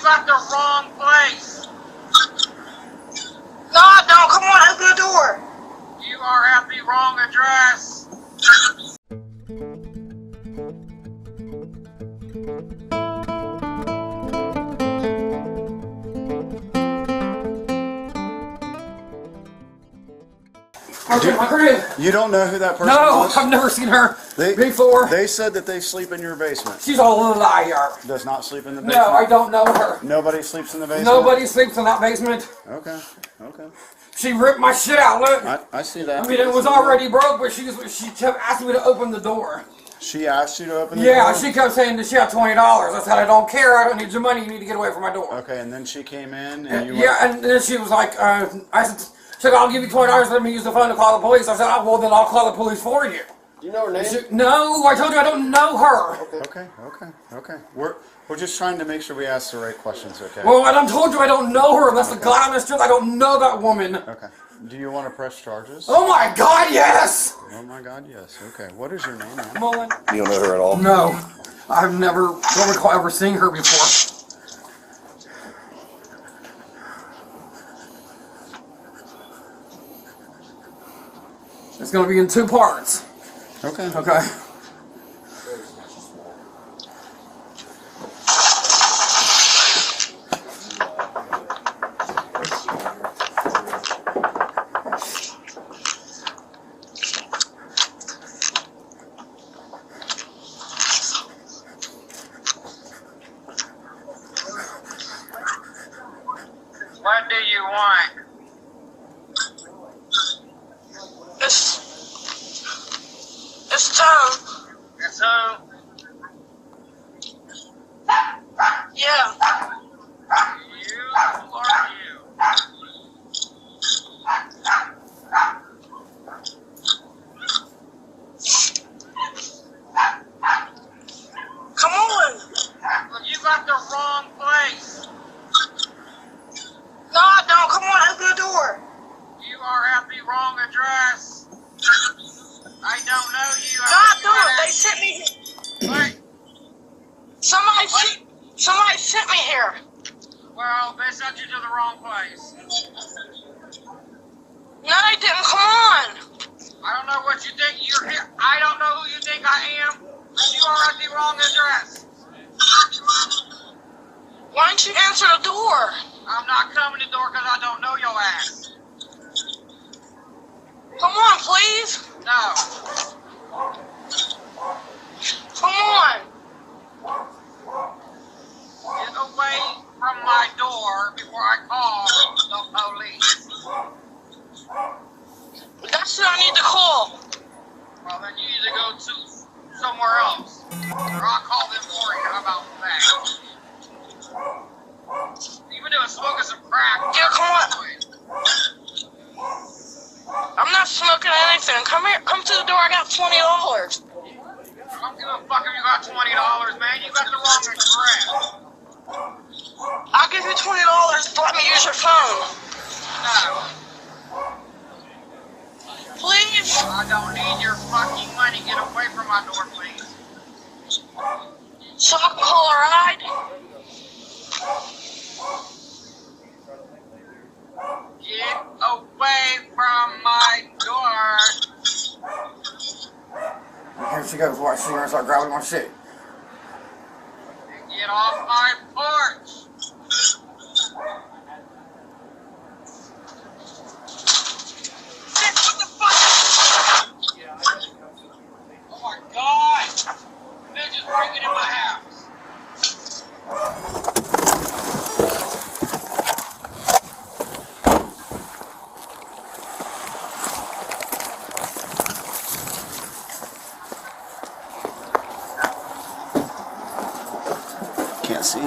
got the wrong place. No, I don't. Come on, open the door. You are at the wrong address. You don't know who that person No, is? I've never seen her before. They said that they sleep in your basement. She's a liar. Does not sleep in the basement? No, I don't know her. Nobody sleeps in the basement? Nobody sleeps in that basement. Okay, okay. She ripped my shit out, look. I see that. I mean, it was already broke, but she kept asking me to open the door. She asked you to open the door? Yeah, she kept saying that she had $20. I said, I don't care, I don't need your money, you need to get away from my door. Okay, and then she came in and you and then she was like, I said, I'll give you $20, let me use the phone to call the police. I said, oh, well, then I'll call the police for you. Do you know her name? No, I told you I don't know her. Okay. We're just trying to make sure we ask the right questions, okay? Well, I done told you I don't know her, and that's the God honest truth. I don't know that woman. Okay. Do you want to press charges? Oh my God, yes! Oh my God, yes. Okay. What is your name, man? Mullen. You don't know her at all? No. I've never, don't recall ever seeing her before. It's going to be in 2 parts. Okay. Okay. What do you want? It's Tom. It's who? Yeah. You or you? Come on. Well, you got the wrong place. No, I don't. Come on, open the door. You are at the wrong address. I don't know you. No, I don't. They sent me here. Wait. Somebody sent me here. Well, they sent you to the wrong place. No, they didn't. Come on. I don't know what you think you're here. I don't know who you think I am. You are at the wrong address. Why don't you answer the door? I'm not coming to the door because I don't know your ass. Come on, please. No. Come on. Get away from my door before I call the police. That's who I need to call. Well, then you need to go to somewhere else. Or I'll call them for you. How about that? You've been doing smoking some crack. Yeah, come on. I'm not smoking anything. Come here. Come to the door. I got $20. I don't give a fuck if you got $20, man. You got the wrong address. I'll give you $20. Let me use your phone. No. Please. I don't need your fucking money. Get away from my door, please. So I can call a ride? Get away from my door. Here she goes. Watch, she's going to start grabbing my shit. Get off my porch. What the fuck? Oh my God. They're just breaking in my house. Can't see.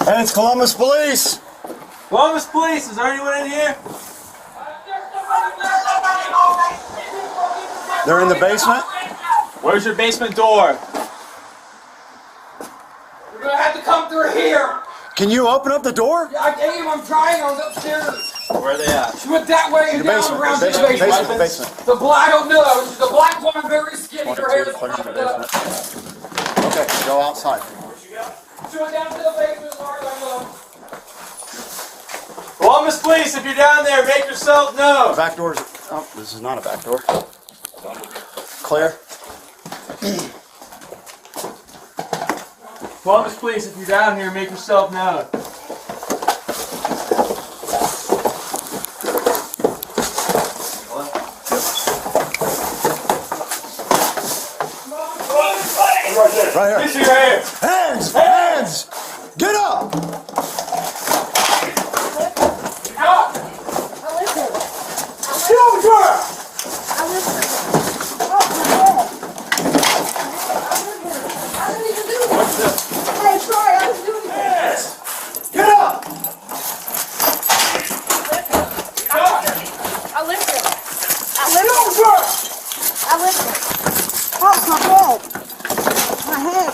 Hey, it's Columbus Police! Columbus Police, is there anyone in here? They're in the basement? Where's your basement door? You're going to have to come through here. Can you open up the door? Yeah, I gave him. I'm trying. I was upstairs. Where are they at? She went that way and The down basement, around to the basement, basement. basement, basement. The black, I don't know. She's a black woman, very skinny. One Her or hair two, is clear in the fucked up. basement. Okay, go outside. She went down to the basement as far as I know. Columbus Police, if you're down there, make yourself known. Back door's, oh, this is not a back door. Clear. Columbus Police, if you're down here, make yourself known. Right here. Get your hair. Hands! Hands! Get up! Get over here. Get up!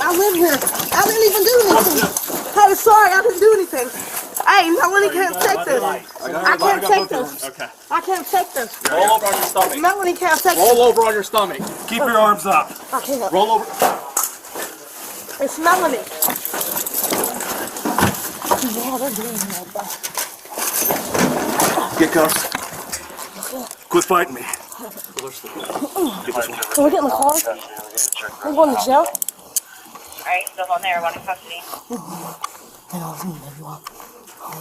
I live here. I didn't even do anything. Hey, sorry, I didn't do anything. Hey, Melanie can't take this. I can't take this. Okay. I can't take this. Roll over on your stomach. Melanie can't take this. Roll over on your stomach. Keep your arms up. I can't. Roll over. It's Melanie. Yeah, they're doing it. Get cuffs. Quit fighting me. Can we get in the car? We're going to jail? Alright, still on there, one in custody.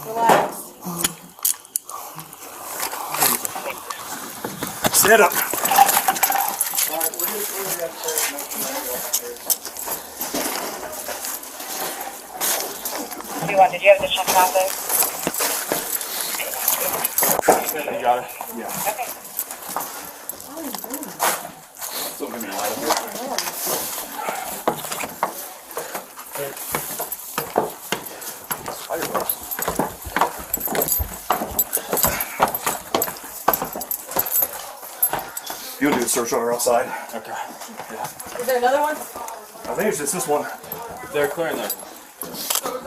Relax. Stand up. Did you have the check process? You got it? Yeah. Okay. Don't give me a light up here. You'll do the search on her outside. Okay. Is there another one? I think it's just this one. They're clearing the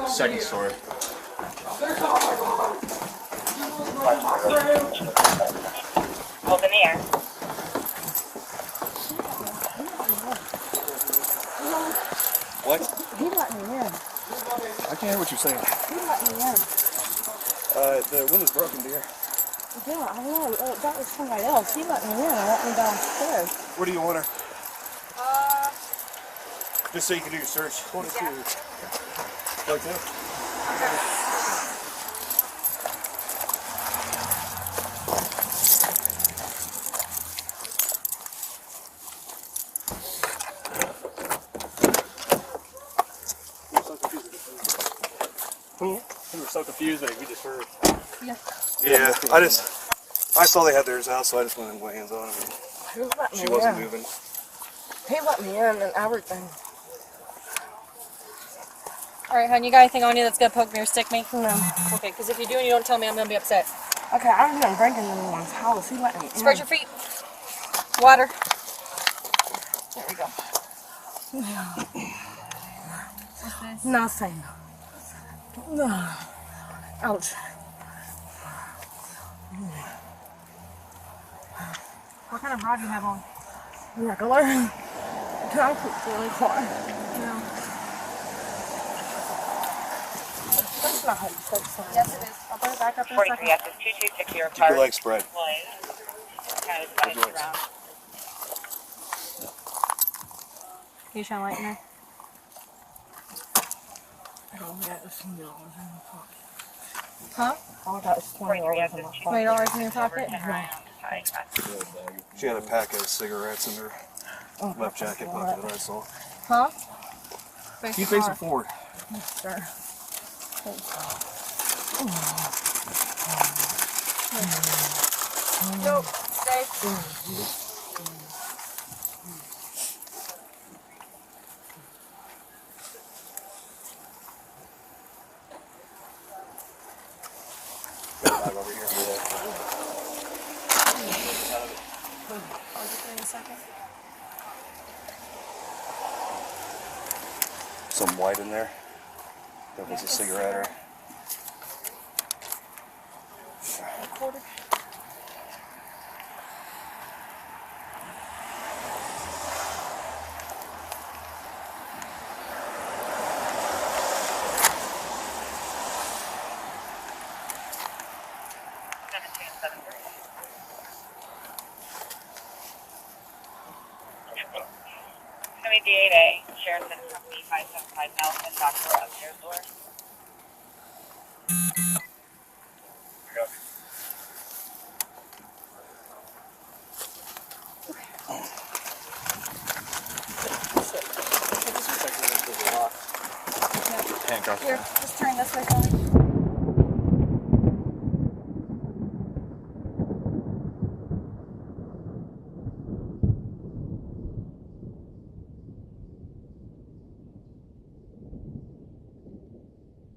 second story. Hold in the air. What? He let me in. I can't hear what you're saying. He let me in. The window's broken, dear. Yeah, I know. That was somebody else. He let me in and let me downstairs. Where do you want her? Just so you can do your search. 22. Like that? We were so confused that we just heard. Yeah, I saw they had theirs out, so I just went and laid hands on them. He let me She in. wasn't moving. He let me in and everything. Alright, hon, you got anything on you that's gonna poke me or stick me? No. Okay, because if you do and you don't tell me, I'm gonna be upset. Okay, I didn't break into anyone's house. He let me in. Spread your feet. Water. There we go. Nothing. No. Ouch. What kind of bra do you have on? Regular. Can I put really quiet? No. That's not how you say something. Yes, it is. I'll put it back up in a 43 second. S's 2260 Keep card. your legs spread. Kind of spinach around. You shine light in there? Oh, yeah, it's $20 in my pocket. Huh? All I got is $20 in my pocket. $20 in your pocket? She had a pack of cigarettes in her left jacket pocket that I saw. Huh? Keep facing forward. Sure. Nope. Stay. Bag over here. I'll get there in a second. Some white in there. That was a cigarette or. recorded? WD8A, Sheriff's Company 575 Nelson, Doctor upstairs door. Handcuffs. Here, just turn this way for me.